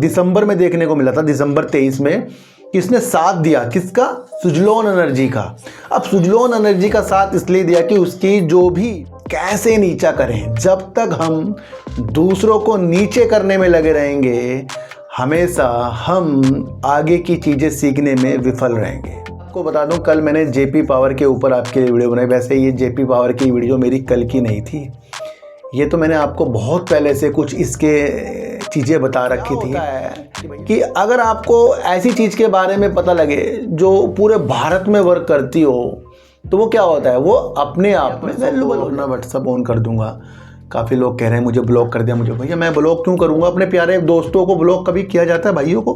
दिसंबर में देखने को मिला था, दिसंबर 23 में, किसने साथ दिया, किसका, सुजलोन एनर्जी का। अब सुजलोन एनर्जी का साथ इसलिए दिया कि उसकी जो भी कैसे नीचा करें, जब तक हम दूसरों को नीचे करने में लगे रहेंगे हमेशा हम आगे की चीज़ें सीखने में विफल रहेंगे। आपको बता दूं, कल मैंने जेपी पावर के ऊपर आपके लिए वीडियो बनाई। वैसे ये जेपी पावर की वीडियो मेरी कल की नहीं थी, ये तो मैंने आपको बहुत पहले से कुछ इसके चीज़ें बता रखी थी कि अगर आपको ऐसी चीज़ के बारे में पता लगे जो पूरे भारत में वर्क करती हो तो वो क्या होता है, वो अपने आप में अपना व्हाट्सअप ऑन कर दूंगा। काफ़ी लोग कह रहे हैं मुझे ब्लॉक कर दिया, मुझे भैया मैं ब्लॉक क्यों करूँगा, अपने प्यारे दोस्तों को ब्लॉक कभी किया जाता है, भाइयों को।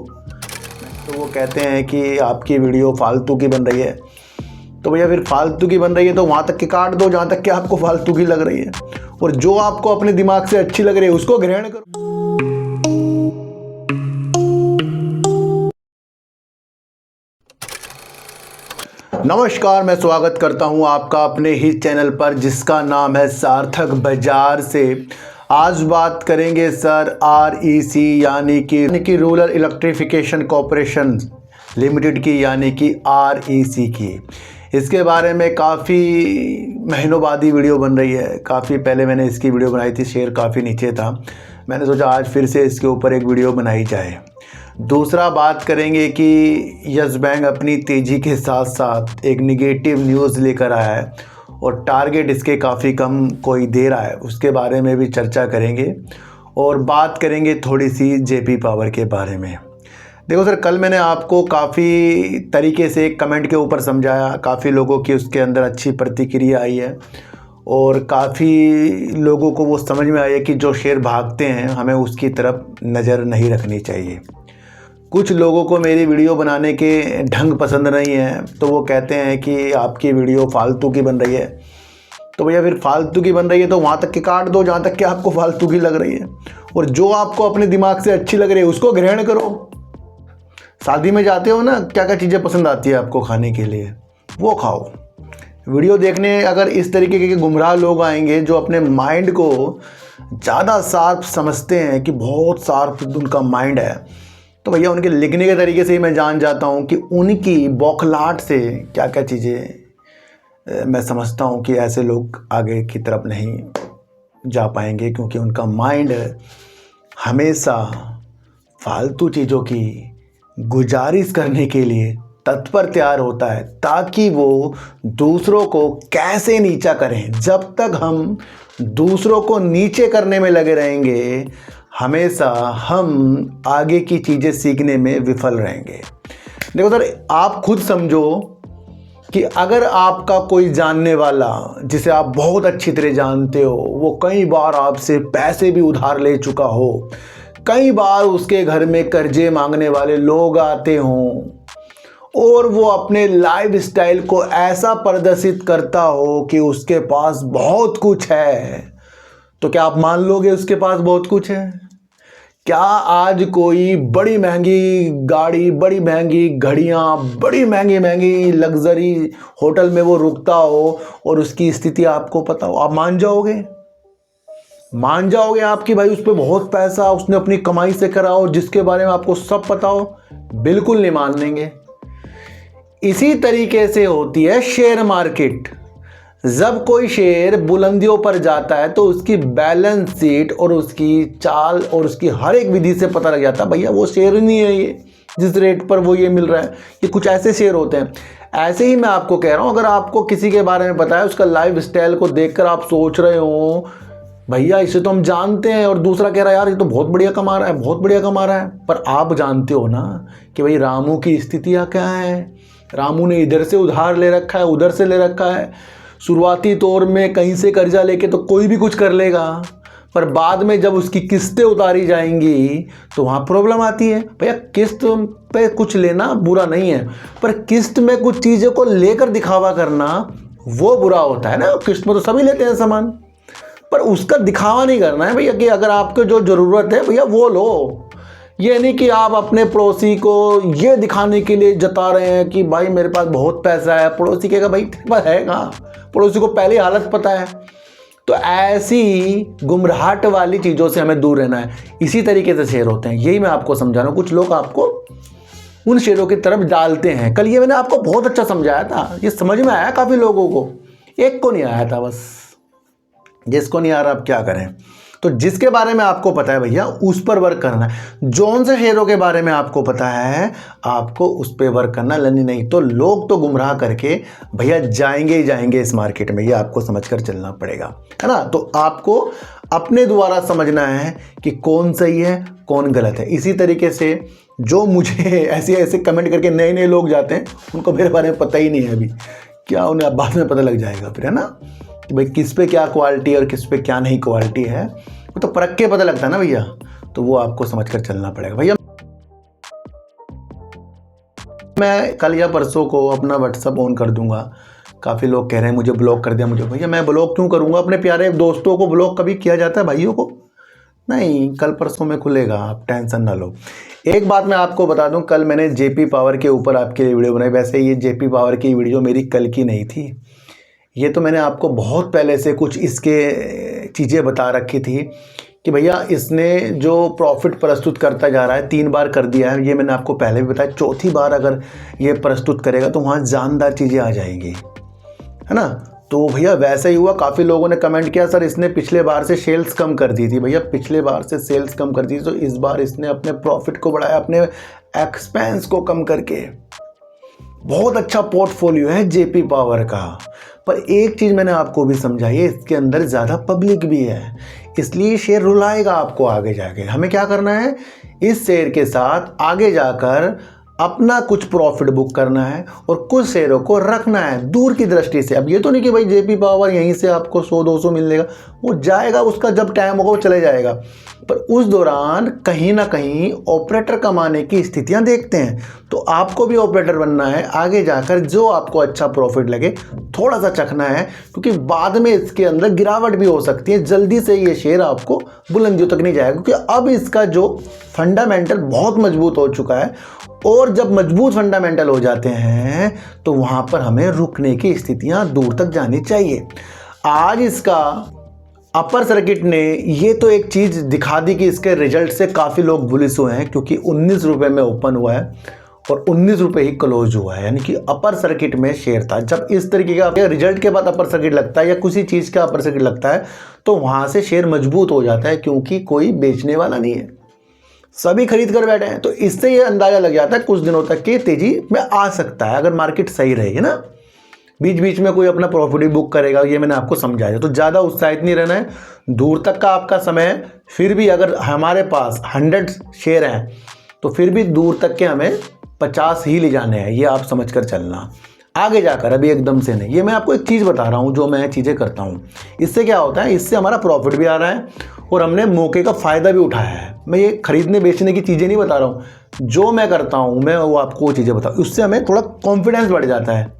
तो वो कहते हैं कि आपकी वीडियो फालतू की बन रही है, तो भैया फिर फालतू की बन रही है तो वहाँ तक के काट दो जहाँ तक कि आपको फालतू की लग रही है, और जो आपको अपने दिमाग से अच्छी लग रही है उसको ग्रहण करो। नमस्कार, मैं स्वागत करता हूं आपका अपने ही चैनल पर जिसका नाम है सार्थक बाजार से। आज बात करेंगे सर REC यानी कि रूरल इलेक्ट्रिफिकेशन कॉरपोरेशन लिमिटेड की, यानी कि REC की। इसके बारे में काफ़ी महीनों बाद ही वीडियो बन रही है। काफ़ी पहले मैंने इसकी वीडियो बनाई थी, शेयर काफ़ी नीचे था, मैंने सोचा आज फिर से इसके ऊपर एक वीडियो बनाई जाए। दूसरा बात करेंगे कि यस बैंक अपनी तेज़ी के साथ साथ एक निगेटिव न्यूज़ लेकर आया है और टारगेट इसके काफ़ी कम कोई दे रहा है, उसके बारे में भी चर्चा करेंगे। और बात करेंगे थोड़ी सी जेपी पावर के बारे में। देखो सर, कल मैंने आपको काफ़ी तरीके से एक कमेंट के ऊपर समझाया, काफ़ी लोगों की उसके अंदर अच्छी प्रतिक्रिया आई है और काफ़ी लोगों को वो समझ में आई है कि जो शेयर भागते हैं हमें उसकी तरफ नज़र नहीं रखनी चाहिए। कुछ लोगों को मेरी वीडियो बनाने के ढंग पसंद नहीं है, तो वो कहते हैं कि आपकी वीडियो फालतू की बन रही है, तो भैया फिर फालतू की बन रही है तो वहाँ तक के काट दो जहाँ तक कि आपको फालतू की लग रही है, और जो आपको अपने दिमाग से अच्छी लग रही है उसको ग्रहण करो। शादी में जाते हो ना, क्या क्या चीज़ें पसंद आती है आपको खाने के लिए, वो खाओ। वीडियो देखने अगर इस तरीके के गुमराह लोग आएंगे जो अपने माइंड को ज़्यादा शार्प समझते हैं कि बहुत शार्प उनका माइंड है, तो भैया उनके लिखने के तरीके से ही मैं जान जाता हूँ कि उनकी बौखलाहट से क्या क्या चीज़ें मैं समझता हूँ कि ऐसे लोग आगे की तरफ नहीं जा पाएंगे, क्योंकि उनका माइंड हमेशा फालतू चीज़ों की गुजारिश करने के लिए तत्पर तैयार होता है ताकि वो दूसरों को कैसे नीचा करें। जब तक हम दूसरों को नीचे करने में लगे रहेंगे हमेशा हम आगे की चीज़ें सीखने में विफल रहेंगे। देखो सर, आप खुद समझो कि अगर आपका कोई जानने वाला जिसे आप बहुत अच्छी तरह जानते हो, वो कई बार आपसे पैसे भी उधार ले चुका हो, कई बार उसके घर में कर्जे मांगने वाले लोग आते हों, और वो अपने लाइफ स्टाइल को ऐसा प्रदर्शित करता हो कि उसके पास बहुत कुछ है, तो क्या आप मान लोगे उसके पास बहुत कुछ है? क्या आज कोई बड़ी महंगी गाड़ी, बड़ी महंगी घड़ियाँ, बड़ी महंगी महंगी लग्जरी होटल में वो रुकता हो और उसकी स्थिति आपको पता हो, आप मान जाओगे? मान जाओगे आप कि भाई उस पर बहुत पैसा, उसने अपनी कमाई से करा हो, जिसके बारे में आपको सब पता हो? बिल्कुल नहीं मान लेंगे। इसी तरीके से होती है शेयर मार्केट। जब कोई शेयर बुलंदियों पर जाता है तो उसकी बैलेंस शीट और उसकी चाल और उसकी हर एक विधि से पता लग जाता है भैया वो शेयर नहीं है ये, जिस रेट पर वो ये मिल रहा है, ये कुछ ऐसे शेयर होते हैं। ऐसे ही मैं आपको कह रहा हूँ, अगर आपको किसी के बारे में पता है, उसका लाइफ स्टाइल को देखकर आप सोच रहे हो भैया इसे तो हम जानते हैं, और दूसरा कह रहा है यार ये तो बहुत बढ़िया कमा रहा है, बहुत बढ़िया कमा रहा है, पर आप जानते हो ना कि भाई रामू की स्थितियाँ क्या है। रामू ने इधर से उधार ले रखा है, उधर से ले रखा है। शुरुआती तौर में कहीं से कर्जा लेके तो कोई भी कुछ कर लेगा, पर बाद में जब उसकी किस्तें उतारी जाएंगी तो वहाँ प्रॉब्लम आती है। भैया किस्त पे कुछ लेना बुरा नहीं है, पर किस्त में कुछ चीज़ों को लेकर दिखावा करना वो बुरा होता है ना। किस्त में तो सभी लेते हैं सामान, पर उसका दिखावा नहीं करना है भैया कि अगर आपको जो ज़रूरत है भैया वो लो। ये नहीं कि आप अपने पड़ोसी को ये दिखाने के लिए जता रहे हैं कि भाई मेरे पास बहुत पैसा है। पड़ोसी कहेगा भाई तेरे पास है कहाँ, पड़ोसी को पहले हालत पता है। तो ऐसी गुमराहट वाली चीज़ों से हमें दूर रहना है। इसी तरीके से शेयर होते हैं, यही मैं आपको समझा रहा हूँ। कुछ लोग आपको उन शेयरों की तरफ डालते हैं। कल ये मैंने आपको बहुत अच्छा समझाया था, ये समझ में आया काफ़ी लोगों को, एक को नहीं आया था बस। जिसको नहीं आ रहा अब क्या करें। तो जिसके बारे में आपको पता है भैया उस पर वर्क करना है। जौन से शेयरों के बारे में आपको पता है आपको उस पर वर्क करना, नहीं तो लोग तो गुमराह करके भैया जाएंगे ही जाएंगे इस मार्केट में, ये आपको समझकर चलना पड़ेगा, है ना। तो आपको अपने द्वारा समझना है कि कौन सही है कौन गलत है। इसी तरीके से जो मुझे ऐसे कमेंट करके नए नए लोग जाते हैं उनको मेरे बारे में पता ही नहीं है अभी, क्या उन्हें बाद में पता लग जाएगा फिर, है ना, कि भाई किस पे क्या क्वालिटी है और किस पे क्या नहीं क्वालिटी है, वो तो परख के पता लगता है ना भैया। तो वो आपको समझकर चलना पड़ेगा भैया। मैं कल या परसों को अपना व्हाट्सअप ऑन कर दूंगा। काफ़ी लोग कह रहे हैं मुझे ब्लॉक कर दिया मुझे। भैया मैं ब्लॉक क्यों करूंगा? अपने प्यारे दोस्तों को ब्लॉक कभी किया जाता है भाइयों को? नहीं, कल परसों में खुलेगा, आप टेंशन ना लो। एक बात मैं आपको बता दूं, कल मैंने जेपी पावर के ऊपर आपके लिए वीडियो बनाई। वैसे ये जेपी पावर की वीडियो मेरी कल की नहीं थी, ये तो मैंने आपको बहुत पहले से कुछ इसके चीज़ें बता रखी थी कि भैया इसने जो प्रॉफिट प्रस्तुत करता जा रहा है, 3 बार कर दिया है, ये मैंने आपको पहले भी बताया। चौथी बार अगर ये प्रस्तुत करेगा तो वहाँ जानदार चीज़ें आ जाएंगी, है ना। तो भैया वैसे ही हुआ। काफ़ी लोगों ने कमेंट किया सर इसने पिछले बार से सेल्स कम कर दी थी। भैया पिछले बार से सेल्स कम कर दी तो इस बार इसने अपने प्रॉफिट को बढ़ाया, अपने एक्सपेंस को कम करके। बहुत अच्छा पोर्टफोलियो है जेपी पावर का। पर एक चीज़ मैंने आपको भी समझाई है, इसके अंदर ज़्यादा पब्लिक भी है, इसलिए शेयर रुलाएगा आपको आगे जाके। हमें क्या करना है, इस शेयर के साथ आगे जाकर अपना कुछ प्रॉफिट बुक करना है और कुछ शेयरों को रखना है दूर की दृष्टि से। अब ये तो नहीं कि भाई जेपी पावर यहीं से आपको 100-200 मिलेगा, वो जाएगा, उसका जब टाइम होगा वो चले जाएगा। पर उस दौरान कहीं ना कहीं ऑपरेटर कमाने की स्थितियां देखते हैं। तो आपको भी ऑपरेटर बनना है, आगे जाकर जो आपको अच्छा प्रॉफिट लगे थोड़ा सा चखना है, क्योंकि बाद में इसके अंदर गिरावट भी हो सकती है। जल्दी से ये शेयर आपको बुलंदियों तक नहीं जाएगा, क्योंकि अब इसका जो फंडामेंटल बहुत मजबूत हो चुका है। और जब मजबूत फंडामेंटल हो जाते हैं तो वहां पर हमें रुकने की स्थितियां दूर तक जानी चाहिए। आज इसका अपर सर्किट ने ये तो एक चीज़ दिखा दी कि इसके रिजल्ट से काफ़ी लोग बुलिश हुए हैं, क्योंकि 19 रुपये में ओपन हुआ है और 19 रुपये ही क्लोज हुआ है, यानी कि अपर सर्किट में शेयर था। जब इस तरीके का रिजल्ट के बाद अपर सर्किट लगता है या किसी चीज़ का अपर सर्किट लगता है तो वहाँ से शेयर मजबूत हो जाता है, क्योंकि कोई बेचने वाला नहीं है, सभी खरीद कर बैठे हैं। तो इससे ये अंदाज़ा लग जाता है कुछ दिनों तक की तेज़ी में आ सकता है, अगर मार्केट सही रहेगी ना। बीच बीच में कोई अपना प्रॉफिट भी बुक करेगा, ये मैंने आपको समझाया। तो ज़्यादा उत्साहित नहीं रहना है, दूर तक का आपका समय है। फिर भी अगर हमारे पास 100 शेयर हैं तो फिर भी दूर तक के हमें 50 ही ले जाने हैं, ये आप समझ कर चलना, आगे जाकर अभी एकदम से नहीं। ये मैं आपको एक चीज़ बता रहा हूँ जो मैं चीज़ें करता हूँ, इससे क्या होता है, इससे हमारा प्रॉफिट भी आ रहा है और हमने मौके का फ़ायदा भी उठाया है। मैं ये खरीदने बेचने की चीज़ें नहीं बता रहा हूँ, जो मैं करता हूँ मैं वो आपको वो चीज़ें बताऊँ, उससे हमें थोड़ा कॉन्फिडेंस बढ़ जाता है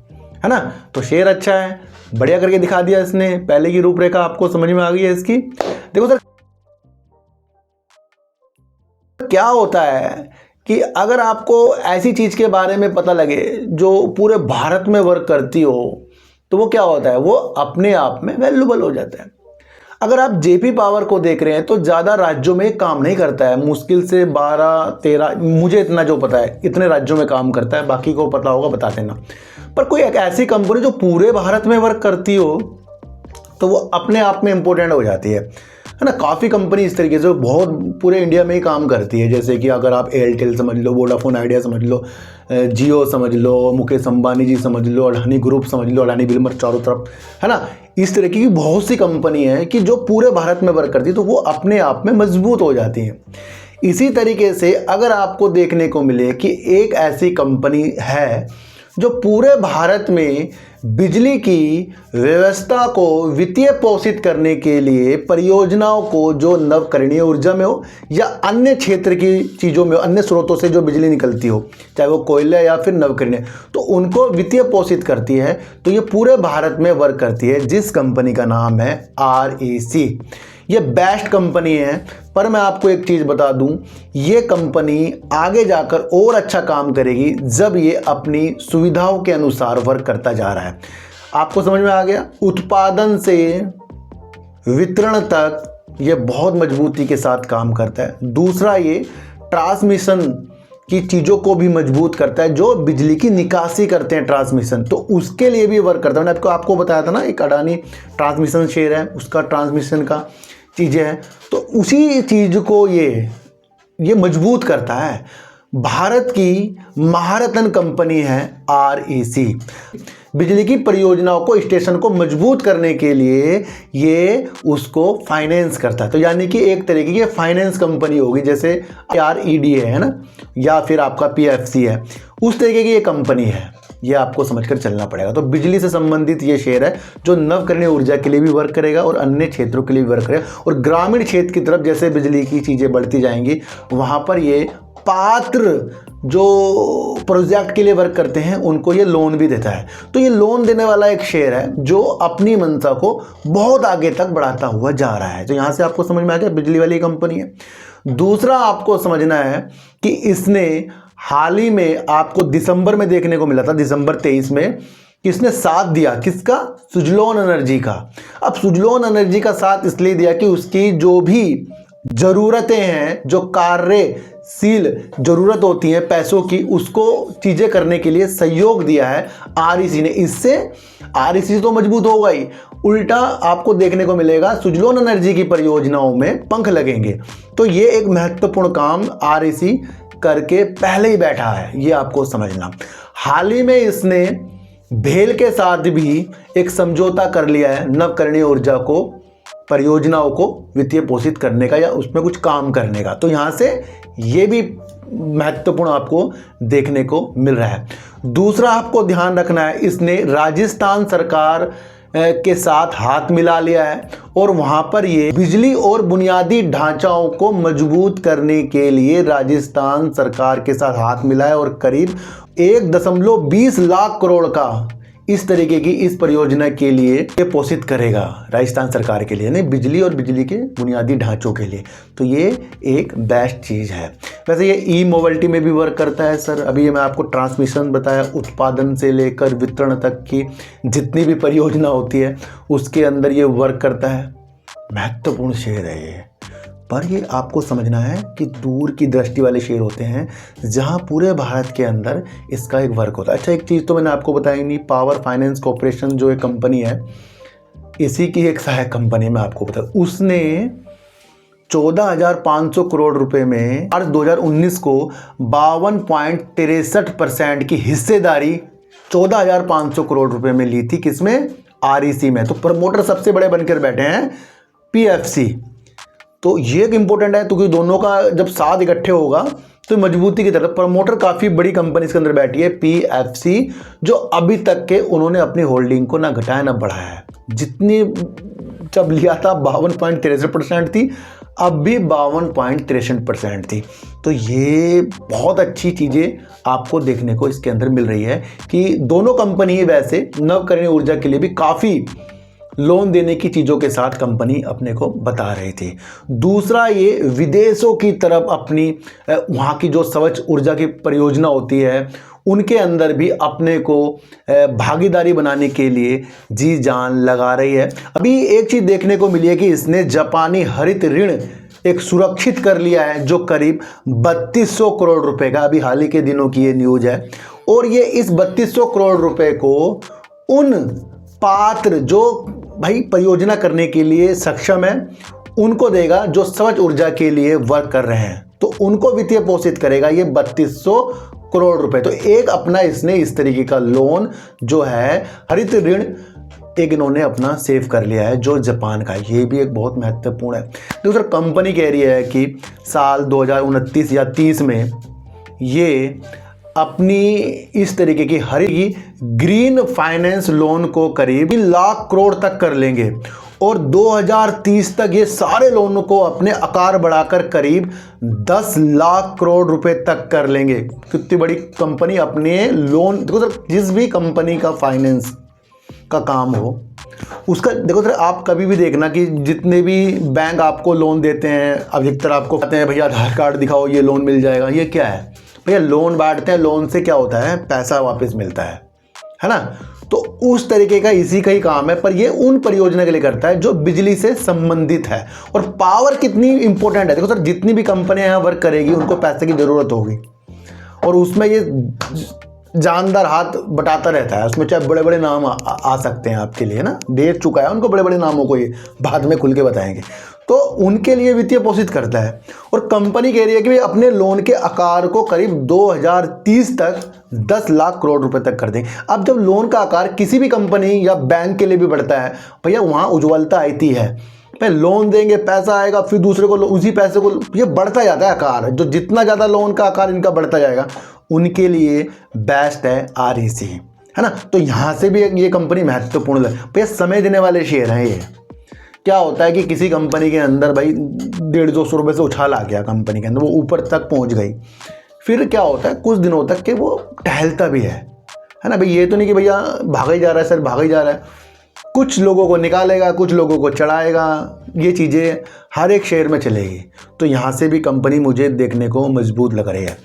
ना। तो शेयर अच्छा है, बढ़िया करके दिखा दिया इसने, पहले की रूपरेखा आपको समझ में आ गई है इसकी। देखो सर क्या होता है कि अगर आपको ऐसी चीज़ के बारे में पता लगे जो पूरे भारत में वर्क करती हो तो वो क्या होता है, वो अपने आप में वैल्यूबल हो जाता है। अगर आप जेपी पावर को देख रहे हैं तो ज़्यादा राज्यों में काम नहीं करता है, मुश्किल से 12-13, मुझे इतना जो पता है इतने राज्यों में काम करता है, बाकी को पता होगा बता देना। पर कोई एक ऐसी कंपनी जो पूरे भारत में वर्क करती हो तो वो अपने आप में इम्पोर्टेंट हो जाती है ना। काफ़ी कंपनी इस तरीके से बहुत पूरे इंडिया में ही काम करती है, जैसे कि अगर आप एयरटेल समझ लो, वोडाफोन आइडिया समझ लो, जियो समझ लो, मुकेश अंबानी जी समझ लो, अडानी ग्रुप समझ लो, अडानी बिल्डर चारों तरफ, है ना। इस तरह की बहुत सी कंपनी है कि जो पूरे भारत में वर्क करती है, तो वो अपने आप में मजबूत हो जाती हैं। इसी तरीके से अगर आपको देखने को मिले कि एक ऐसी कंपनी है जो पूरे भारत में बिजली की व्यवस्था को वित्तीय पोषित करने के लिए परियोजनाओं को, जो नवकरणीय ऊर्जा में हो या अन्य क्षेत्र की चीज़ों में, अन्य स्रोतों से जो बिजली निकलती हो, चाहे वो कोयला या फिर नवकरणीय, तो उनको वित्तीय पोषित करती है। तो ये पूरे भारत में वर्क करती है, जिस कंपनी का नाम है REC। ये बेस्ट कंपनी है। पर मैं आपको एक चीज़ बता दूं, ये कंपनी आगे जाकर और अच्छा काम करेगी जब ये अपनी सुविधाओं के अनुसार वर्क करता जा रहा है। आपको समझ में आ गया, उत्पादन से वितरण तक ये बहुत मजबूती के साथ काम करता है। दूसरा, ये ट्रांसमिशन की चीज़ों को भी मजबूत करता है, जो बिजली की निकासी करते हैं ट्रांसमिशन, तो उसके लिए भी वर्क करता है। मैंने आपको बताया था ना, एक अडानी ट्रांसमिशन शेयर है, उसका ट्रांसमिशन का चीज़ें हैं, तो उसी चीज़ को ये मजबूत करता है। भारत की महारत्न कंपनी है REC। बिजली की परियोजनाओं को, स्टेशन को मजबूत करने के लिए ये उसको फाइनेंस करता है। तो यानी कि एक तरीके की फाइनेंस कंपनी होगी, जैसे RED है ना, या फिर आपका PFC है, उस तरीके की ये कंपनी है। ये आपको समझकर चलना पड़ेगा। तो बिजली से संबंधित ये शेयर है जो नवकरणीय ऊर्जा के लिए भी वर्क करेगा और अन्य क्षेत्रों के लिए भी वर्क करेगा। और ग्रामीण क्षेत्र की तरफ जैसे बिजली की चीज़ें बढ़ती जाएंगी, वहाँ पर ये पात्र जो प्रोजेक्ट के लिए वर्क करते हैं उनको ये लोन भी देता है। तो ये लोन देने वाला एक शेयर है जो अपनी मंशा को बहुत आगे तक बढ़ाता हुआ जा रहा है। तो यहाँ से आपको समझ में आ गया बिजली वाली कंपनी है। दूसरा आपको समझना है कि इसने हाल ही में आपको दिसंबर में देखने को मिला था, दिसंबर 23 में, किसने साथ दिया, किसका, सुजलोन एनर्जी का। अब सुजलोन एनर्जी का साथ इसलिए दिया कि उसकी जो भी ज़रूरतें हैं, जो कार्यशील ज़रूरत होती हैं पैसों की, उसको चीज़ें करने के लिए सहयोग दिया है REC ने। इससे REC तो मजबूत होगा ही, उल्टा आपको देखने को मिलेगा सुजलोन एनर्जी की परियोजनाओं में पंख लगेंगे। तो ये एक महत्वपूर्ण काम REC करके पहले ही बैठा है, ये आपको समझना। हाल ही में इसने भेल के साथ भी एक समझौता कर लिया है नवकरणीय ऊर्जा को, परियोजनाओं को वित्तीय पोषित करने का या उसमें कुछ काम करने का। तो यहाँ से ये भी महत्वपूर्ण आपको देखने को मिल रहा है। दूसरा आपको ध्यान रखना है, इसने राजस्थान सरकार के साथ हाथ मिला लिया है और वहाँ पर ये बिजली और बुनियादी ढांचाओं को मजबूत करने के लिए राजस्थान सरकार के साथ हाथ मिला है और करीब 1.20 लाख करोड़ का इस तरीके की इस परियोजना के लिए ये पोषित करेगा राजस्थान सरकार के लिए, नहीं, बिजली और बिजली के बुनियादी ढांचों के लिए। तो ये एक बेस्ट चीज़ है। वैसे ये ई-मोबिलिटी में भी वर्क करता है सर। अभी मैं आपको ट्रांसमिशन बताया, उत्पादन से लेकर वितरण तक की जितनी भी परियोजना होती है उसके अंदर ये वर्क करता है। महत्वपूर्ण शेयर है ये। पर ये आपको समझना है कि दूर की दृष्टि वाले शेयर होते हैं जहां पूरे भारत के अंदर इसका एक वर्क होता है। अच्छा, एक चीज़ तो मैंने आपको बताई नहीं, पावर फाइनेंस कॉर्पोरेशन जो एक कंपनी है, इसी की एक सहायक कंपनी में आपको बता, उसने 14,500 करोड़ रुपए में मार्च 2019 को 52.63% की हिस्सेदारी 14,500 करोड़ रुपए में ली थी। किसमें? REC में। तो प्रमोटर सबसे बड़े बनकर बैठे हैं PFC। तो ये एक इंपॉर्टेंट है, क्योंकि दोनों का जब साथ इकट्ठे होगा तो मजबूती की तरफ प्रमोटर काफ़ी बड़ी कंपनी इसके अंदर बैठी है PFC, जो अभी तक के उन्होंने अपनी होल्डिंग को ना घटाया ना बढ़ाया है। जितनी जब लिया था 52.63% थी, अब भी 52.63% थी। तो ये बहुत अच्छी चीज़ें आपको देखने को इसके अंदर मिल रही है कि दोनों कंपनी वैसे नवकरणीय ऊर्जा के लिए भी काफ़ी लोन देने की चीज़ों के साथ कंपनी अपने को बता रही थी। दूसरा, ये विदेशों की तरफ अपनी वहाँ की जो स्वच्छ ऊर्जा की परियोजना होती है उनके अंदर भी अपने को भागीदारी बनाने के लिए जी जान लगा रही है। अभी एक चीज़ देखने को मिली है कि इसने जापानी हरित ऋण एक सुरक्षित कर लिया है, जो करीब 3200 करोड़ रुपए का, अभी हाल ही के दिनों की ये न्यूज़ है। और ये इस 3200 करोड़ रुपए को उन पात्र जो भाई परियोजना करने के लिए सक्षम है उनको देगा, जो स्वच्छ ऊर्जा के लिए वर्क कर रहे हैं, तो उनको वित्तीय पोषित करेगा ये 3200 करोड़ रुपए। तो एक अपना इसने इस तरीके का लोन जो है हरित ऋण एक इन्होंने अपना सेव कर लिया है, जो जापान का है। ये भी एक बहुत महत्वपूर्ण है। दूसरा, कंपनी कह रही है कि साल 2029 या 30 में ये अपनी इस तरीके की हरित ग्रीन फाइनेंस लोन को करीब 1 लाख करोड़ तक कर लेंगे और 2030 तक ये सारे लोनों को अपने आकार बढ़ाकर करीब 10 लाख करोड़ रुपए तक कर लेंगे। कितनी बड़ी कंपनी अपने लोन, देखो सर, जिस भी कंपनी का फाइनेंस का काम हो उसका, देखो सर, आप कभी भी देखना कि जितने भी बैंक आपको लोन देते हैं, अधिकतर आपको कहते हैं भैया आधार कार्ड दिखाओ ये लोन मिल जाएगा। ये क्या है भैया? लोन बांटते हैं, लोन से क्या होता है? पैसा वापस मिलता है है ना। तो उस तरीके का इसी का ही काम है, पर ये उन परियोजना के लिए करता है जो बिजली से संबंधित है। और पावर कितनी इंपॉर्टेंट है, देखो सर, जितनी भी कंपनियां यहाँ वर्क करेगी उनको पैसे की ज़रूरत होगी, और उसमें ये जानदार हाथ बटाता रहता है। उसमें चाहे बड़े बड़े नाम आ सकते हैं आपके लिए ना, दे चुका है उनको बड़े बड़े नामों को, ये बाद में खुल के बताएंगे। तो उनके लिए वित्तीय पोषित करता है। और कंपनी कह रही है कि भाई अपने लोन के आकार को करीब 2030 तक 10 लाख करोड़ रुपए तक कर देंगे। अब जब लोन का आकार किसी भी कंपनी या बैंक के लिए भी बढ़ता है भैया, वहाँ उज्ज्वलता आती है। पहले लोन देंगे, पैसा आएगा, फिर दूसरे को उसी पैसे को, ये बढ़ता जाता है आकार। जो जितना ज़्यादा लोन का आकार इनका बढ़ता जाएगा, उनके लिए बेस्ट है REC, है ना। तो यहाँ से भी ये कंपनी महत्वपूर्ण है भैया। समय देने वाले शेयर हैं ये। क्या होता है कि किसी कंपनी के अंदर भाई 150-200 रुपये से उछाल आ गया कंपनी के अंदर, वो ऊपर तक पहुँच गई, फिर क्या होता है कुछ दिनों तक कि वो टहलता भी है ना भाई। ये तो नहीं कि भैया भागा ही जा रहा है सर, भागा ही जा रहा है। कुछ लोगों को निकालेगा, कुछ लोगों को चढ़ाएगा, ये चीज़ें हर एक शेयर में चलेगी। तो यहाँ से भी कंपनी मुझे देखने को मजबूत लग रही है।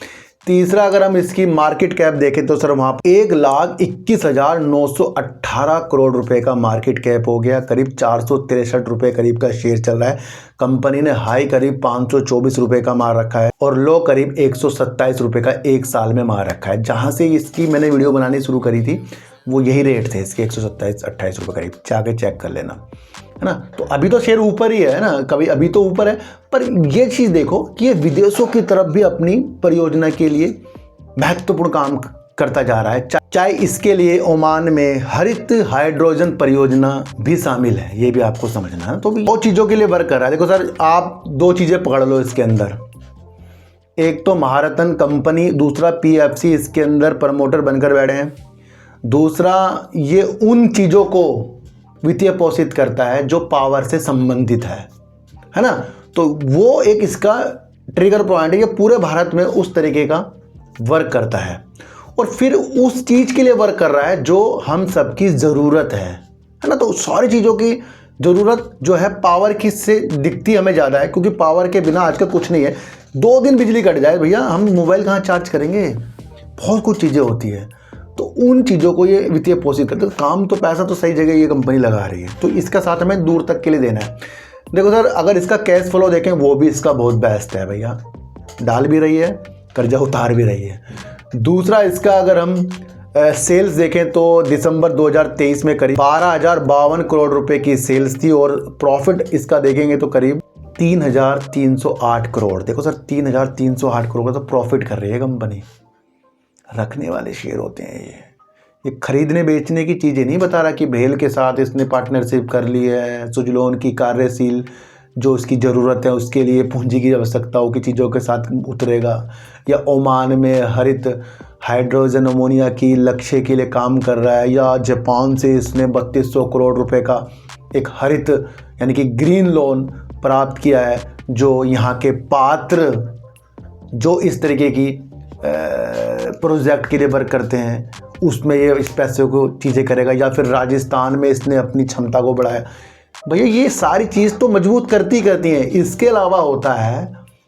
तीसरा, अगर हम इसकी मार्केट कैप देखें तो सर वहाँ 1,21,918 करोड़ रुपए का मार्केट कैप हो गया। करीब 463 रुपये करीब का शेयर चल रहा है। कंपनी ने हाई करीब 524 रुपये का मार रखा है और लो करीब 127 रुपये का एक साल में मार रखा है। जहाँ से इसकी मैंने वीडियो बनानी शुरू करी थी वो यही रेट थे इसके, 127-28 रुपये करीब, जाके चेक कर लेना, है ना। तो अभी तो शेयर ऊपर ही है ना, कभी अभी तो ऊपर है। पर ये चीज़ देखो कि ये विदेशों की तरफ भी अपनी परियोजना के लिए महत्वपूर्ण काम करता जा रहा है। चाहे इसके लिए ओमान में हरित हाइड्रोजन परियोजना भी शामिल है, ये भी आपको समझना है। तो भी दो चीज़ों के लिए वर्क कर रहा है। देखो सर, आप दो चीज़ें पकड़ लो इसके अंदर, एक तो महारत्न कंपनी, दूसरा PFC इसके अंदर प्रमोटर बनकर बैठे हैं। दूसरा, ये उन चीज़ों को वित्तीय पोषित करता है जो पावर से संबंधित है ना। तो वो एक इसका ट्रिगर पॉइंट है। ये पूरे भारत में उस तरीके का वर्क करता है और फिर उस चीज़ के लिए वर्क कर रहा है जो हम सबकी ज़रूरत है ना। तो सारी चीज़ों की ज़रूरत जो है पावर की से दिखती हमें ज़्यादा है, क्योंकि पावर के बिना आजकल कुछ नहीं है। 2 दिन बिजली कट जाए भैया, हम मोबाइल कहाँ चार्ज करेंगे, बहुत कुछ चीज़ें होती है। तो उन चीज़ों को ये वित्तीय पोषित करते हैं। काम तो पैसा तो सही जगह ये कंपनी लगा रही है, तो इसका साथ हमें दूर तक के लिए देना है। देखो सर, अगर इसका कैश फ्लो देखें वो भी इसका बहुत बेस्ट है भैया, डाल भी रही है, कर्जा उतार भी रही है। दूसरा, इसका अगर हम सेल्स देखें तो दिसंबर 2023 में करीब 12,052 करोड़ रुपए की सेल्स थी और प्रॉफिट इसका देखेंगे तो करीब 3,308 करोड़। देखो सर, 3,308 करोड़ का तो प्रॉफिट कर रही है कंपनी। रखने वाले शेयर होते हैं ये खरीदने बेचने की चीज़ें नहीं बता रहा कि भेल के साथ इसने पार्टनरशिप कर ली है, सुजलोन की कार्यशील जो उसकी ज़रूरत है उसके लिए पूंजी की आवश्यकताओं की चीज़ों के साथ उतरेगा, या ओमान में हरित हाइड्रोजन अमोनिया की लक्ष्य के लिए काम कर रहा है, या जापान से इसने 3200 करोड़ रुपए का एक हरित यानी कि ग्रीन लोन प्राप्त किया है, जो यहाँ के पात्र जो इस तरीके की प्रोजेक्ट के लिए वर्क करते हैं उसमें ये इस पैसे को चीज़ें करेगा। या फिर राजस्थान में इसने अपनी क्षमता को बढ़ाया। भैया ये सारी चीज़ तो मजबूत करती हैं। इसके अलावा होता है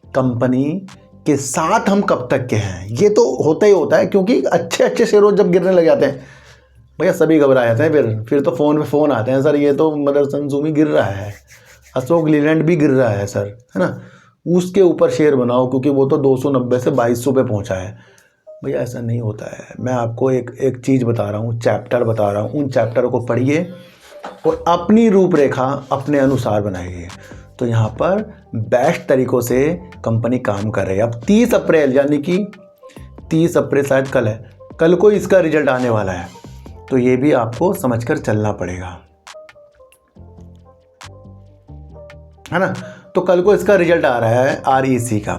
कंपनी के साथ हम कब तक के हैं, ये तो होता ही होता है, क्योंकि अच्छे शेयर जब गिरने लग जाते हैं भैया सभी घबरा जाते हैं। फिर तो फ़ोन पे फ़ोन आते हैं, सर ये तो मदरसन ज़ूमी गिर रहा है, अशोक लीलैंड भी गिर रहा है सर, है ना, उसके ऊपर शेयर बनाओ क्योंकि वो तो 290 से 2200 पे पहुंचा है। भैया ऐसा नहीं होता है। मैं आपको एक चीज़ बता रहा हूँ, चैप्टर बता रहा हूँ, उन चैप्टर को पढ़िए और अपनी रूपरेखा अपने अनुसार बनाइए। तो यहाँ पर बेस्ट तरीक़ों से कंपनी काम कर रही है। अब 30 अप्रैल यानी कि 30 अप्रैल शायद कल है, कल को इसका रिजल्ट आने वाला है, तो ये भी आपको समझकर चलना पड़ेगा, है ना। तो कल को इसका रिजल्ट आ रहा है REC का।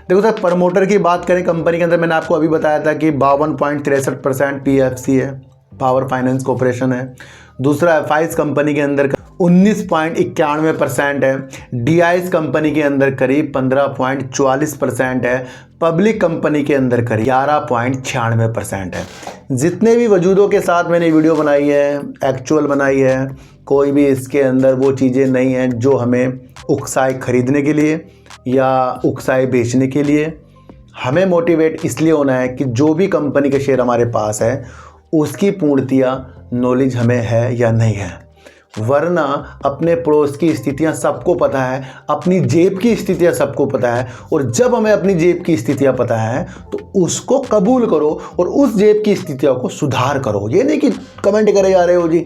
देखो सर, प्रमोटर की बात करें कंपनी के अंदर, मैंने आपको अभी बताया था कि 52.63% PFC है, पावर फाइनेंस कॉर्पोरेशन है। दूसरा FIs कंपनी के अंदर 19.91% है। DIs कंपनी के अंदर करीब 15.44% है। पब्लिक कंपनी के अंदर करीब 11.96% है। जितने भी वजूदों के साथ मैंने वीडियो बनाई है, एक्चुअल बनाई है, कोई भी इसके अंदर वो चीज़ें नहीं हैं जो हमें उकसाए खरीदने के लिए या उकसाए बेचने के लिए। हमें मोटिवेट इसलिए होना है कि जो भी कंपनी के शेयर हमारे पास है उसकी पूर्णतया नॉलेज हमें है या नहीं है। वरना अपने पड़ोस की स्थितियां सबको पता है, अपनी जेब की स्थितियां सबको पता है, और जब हमें अपनी जेब की स्थितियां पता है तो उसको कबूल करो और उस जेब की स्थितियों को सुधार करो। ये नहीं कि कमेंट करे जा रहे हो जी।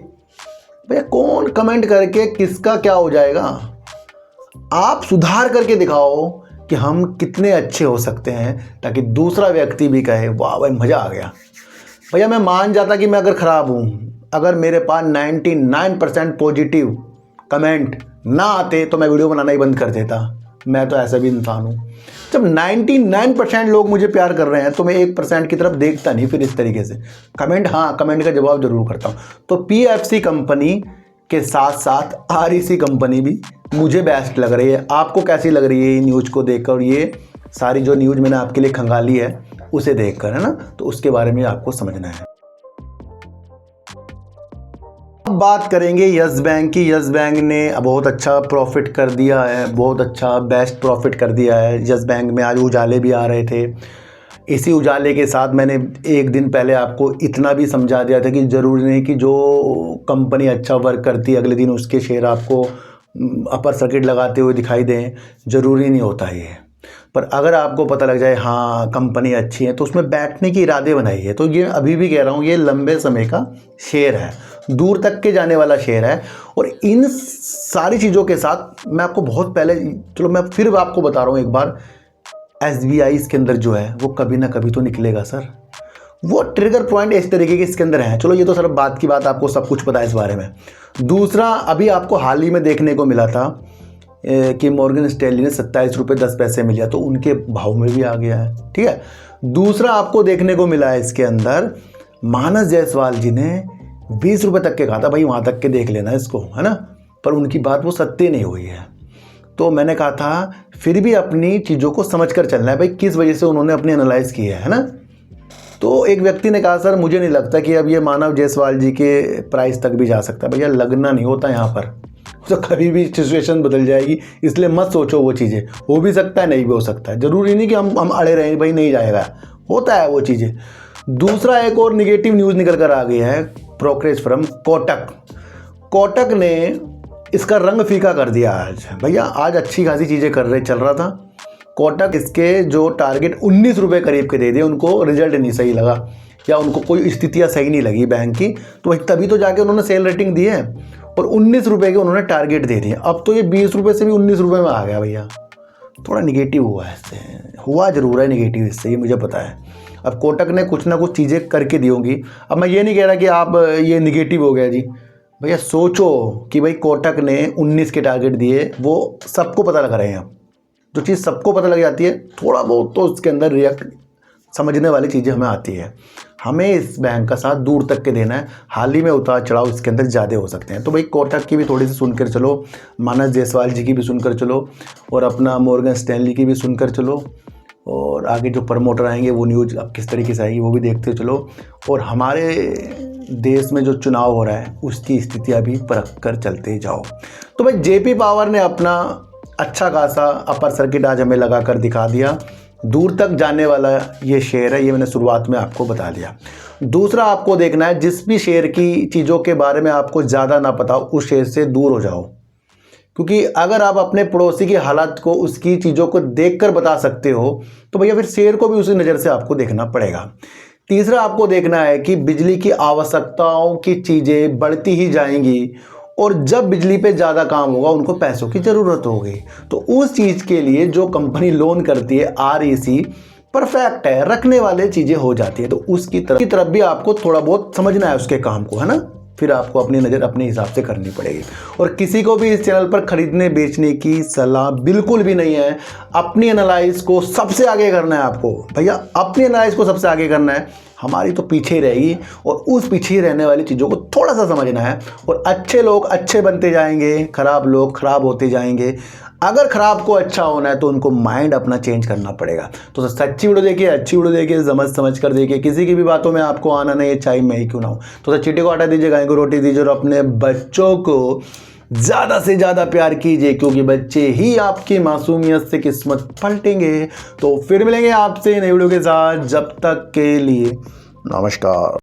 भैया कौन कमेंट करके किसका क्या हो जाएगा? आप सुधार करके दिखाओ कि हम कितने अच्छे हो सकते हैं, ताकि दूसरा व्यक्ति भी कहे वाह भाई मज़ा आ गया। भैया मैं मान जाता कि मैं अगर ख़राब हूँ, अगर मेरे पास 99% पॉजिटिव कमेंट ना आते तो मैं वीडियो बनाना ही बंद कर देता। मैं तो ऐसा भी इंसान हूँ। जब 99% लोग मुझे प्यार कर रहे हैं तो मैं 1% की तरफ देखता नहीं फिर इस तरीके से कमेंट। हाँ, कमेंट का जवाब जरूर करता हूँ। तो PFC कंपनी के साथ साथ REC कंपनी भी मुझे बेस्ट लग रही है। आपको कैसी लग रही है ये न्यूज़ को देखकर? ये सारी जो न्यूज़ मैंने आपके लिए खंगाली है उसे देखकर, है ना? तो उसके बारे में आपको समझना है। अब बात करेंगे यस बैंक की। यस बैंक ने बहुत अच्छा प्रॉफिट कर दिया है, बहुत अच्छा बेस्ट प्रॉफिट कर दिया है। यस बैंक में आज उजाले भी आ रहे थे। इसी उजाले के साथ मैंने एक दिन पहले आपको इतना भी समझा दिया था कि ज़रूरी नहीं कि जो कंपनी अच्छा वर्क करती है अगले दिन उसके शेयर आपको अपर सर्किट लगाते हुए दिखाई दें, ज़रूरी नहीं होता है ये। पर अगर आपको पता लग जाए हाँ कंपनी अच्छी है तो उसमें बैठने की इरादे बनाइए। तो ये अभी भी कह रहा हूँ, ये लंबे समय का शेयर है, दूर तक के जाने वाला शेयर है। और इन सारी चीज़ों के साथ मैं आपको बहुत पहले, चलो मैं फिर आपको बता रहा हूँ एक बार, SBI इसके अंदर जो है वो कभी ना कभी तो निकलेगा सर। वो ट्रिगर पॉइंट इस तरीके के इसके अंदर हैं। चलो ये तो सर बात की बात, आपको सब कुछ पता है इस बारे में। दूसरा, अभी आपको हाल ही में देखने को मिला था कि मॉर्गन स्टैनली ने 27 रुपये 10 पैसे मिला, तो उनके भाव में भी आ गया है। ठीक है। दूसरा आपको देखने को मिला है इसके अंदर, मानस जायसवाल जी ने 20 रुपये तक के कहा था, भाई वहाँ तक के देख लेना इसको, है ना? पर उनकी बात वो सत्य नहीं हुई है। तो मैंने कहा था फिर भी अपनी चीज़ों को समझ कर चलना है भाई, किस वजह से उन्होंने अपनी एनालाइज की है ना? तो एक व्यक्ति ने कहा सर मुझे नहीं लगता कि अब ये मानव जायसवाल जी के प्राइस तक भी जा सकता है। भैया लगना नहीं होता यहाँ पर, तो कभी भी सिचुएशन बदल जाएगी, इसलिए मत सोचो वो चीज़ें। हो भी सकता है, नहीं भी हो सकता है, ज़रूरी नहीं कि हम अड़े रहें भाई नहीं जाएगा, होता है वो चीज़ें। दूसरा एक और निगेटिव न्यूज़ निकल कर आ गया है, ब्रोकरेज फर्म कोटक ने इसका रंग फीका कर दिया आज। भैया आज अच्छी खासी चीज़ें कर रहे चल रहा था कोटक, इसके जो टारगेट 19 रुपये करीब के दे दिए, उनको रिजल्ट नहीं सही लगा या उनको कोई स्थितियाँ सही नहीं लगी बैंक की, तो तभी तो जाके उन्होंने सेल रेटिंग दी है और 19 रुपये के उन्होंने टारगेट दे दिए। अब तो ये 20 रुपये से भी 19 रुपये में आ गया। भैया थोड़ा निगेटिव हुआ है इससे, हुआ जरूर है निगेटिव इससे, ये मुझे पता है। अब कोटक ने कुछ ना कुछ चीज़ें करके दी होंगी। अब मैं ये नहीं कह रहा कि आप ये निगेटिव हो गया जी। भैया सोचो कि भाई कोटक ने 19 के टारगेट दिए, वो सबको पता लग रहे हैं। अब जो चीज़ सबको पता लग जाती है, थोड़ा बहुत तो उसके अंदर रिएक्ट समझने वाली चीज़ें हमें आती है। हमें इस बैंक का साथ दूर तक के देना है। हाल ही में उतार चढ़ाव इसके अंदर ज़्यादा हो सकते हैं, तो भाई कोटक की भी थोड़ी सी सुनकर चलो, मानस जायसवाल जी की भी सुनकर चलो, और अपना मॉर्गन स्टैनली की भी सुनकर चलो, और आगे जो प्रमोटर आएंगे वो न्यूज़ अब किस तरीके से आएगी वो भी देखते चलो। और हमारे देश में जो चुनाव हो रहा है उसकी स्थितियाँ भी परख कर चलते जाओ। तो भाई JP पावर ने अपना अच्छा खासा अपर सर्किट आज हमें लगा कर दिखा दिया। दूर तक जाने वाला ये शेयर है, ये मैंने शुरुआत में आपको बता दिया। दूसरा आपको देखना है, जिस भी शेयर की चीज़ों के बारे में आपको ज़्यादा ना पता हो उस शेयर से दूर हो जाओ, क्योंकि अगर आप अपने पड़ोसी की हालत को उसकी चीज़ों को देखकर बता सकते हो तो भैया फिर शेयर को भी उसी नज़र से आपको देखना पड़ेगा। तीसरा आपको देखना है कि बिजली की आवश्यकताओं की चीज़ें बढ़ती ही जाएंगी, और जब बिजली पे ज़्यादा काम होगा उनको पैसों की ज़रूरत होगी, तो उस चीज़ के लिए जो कंपनी लोन करती है REC परफेक्ट है, रखने वाले चीज़ें हो जाती है। तो उसकी तरफ भी आपको थोड़ा बहुत समझना है उसके काम को, है ना? फिर आपको अपनी नज़र अपने हिसाब से करनी पड़ेगी। और किसी को भी इस चैनल पर खरीदने बेचने की सलाह बिल्कुल भी नहीं है। अपनी एनालाइज को सबसे आगे करना है आपको, भैया अपनी एनालाइज को सबसे आगे करना है। हमारी तो पीछे ही रहेगी, और उस पीछे ही रहने वाली चीज़ों को थोड़ा सा समझना है। और अच्छे लोग अच्छे बनते जाएंगे, खराब लोग खराब होते जाएंगे। अगर खराब को अच्छा होना है तो उनको माइंड अपना चेंज करना पड़ेगा। तो सच्ची वीडियो देखिए, अच्छी वीडियो देखिए, समझ कर देखिए। किसी की भी बातों में आपको आना नहीं है, चाहे मैं ही क्यों ना हूँ। तो चीटी को हटा दीजिए, गाय को रोटी दीजिए, और अपने बच्चों को ज़्यादा से ज़्यादा प्यार कीजिए, क्योंकि बच्चे ही आपकी मासूमियत से किस्मत पलटेंगे। तो फिर मिलेंगे आपसे नई वीडियो के साथ, जब तक के लिए नमस्कार।